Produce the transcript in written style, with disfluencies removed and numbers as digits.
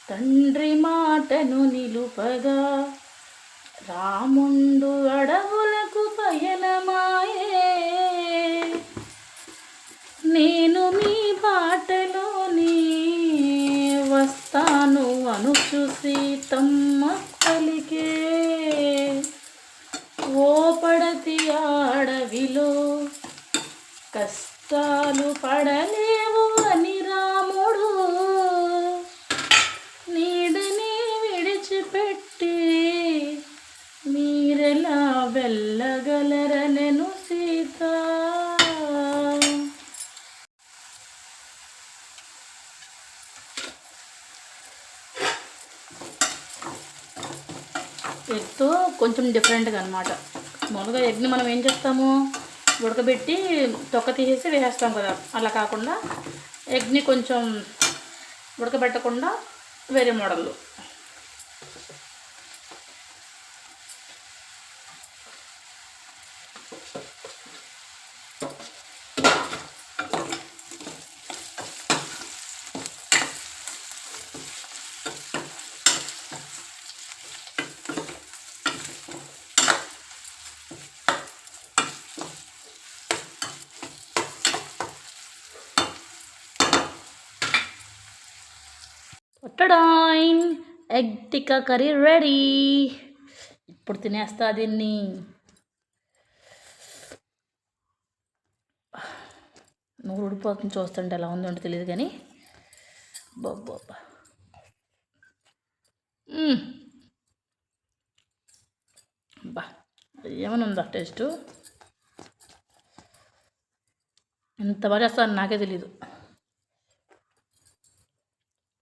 తండ్రి మాటను నిలుపగా రాముండు అడవులకు పయనమాయే. నేను మీ బాటలోనే వస్తాను అనుచు సీతమ్మ పలికే. ఓ పడతి అడవిలో కష్టాలు పడలేవు అని రాముడు నీడని విడిచిపెట్టి మీరెలా వెళ్ళగలరనెను సీత. ఎగ్తో కొంచెం డిఫరెంట్గా అనమాట. మామూలుగా ఎగ్ని మనం ఏం చేస్తాము, ఉడకబెట్టి తొక్క తీసేసి వేసేస్తాం కదా. అలా కాకుండా ఎగ్ని కొంచెం ఉడకబెట్టకుండా వేరే మోడల్లో. టడాయిన్, ఎగ్ టిక్కా కర్రీ రెడీ. ఇప్పుడు తినేస్తా దీన్ని. నూరు ఉడిపోతుంది చూస్తుంటే, ఎలా ఉందో తెలియదు కానీ బాబా బా ఏమైనా ఉందా టేస్టు. ఎంత బాగా చేస్తాను నాకే తెలీదు.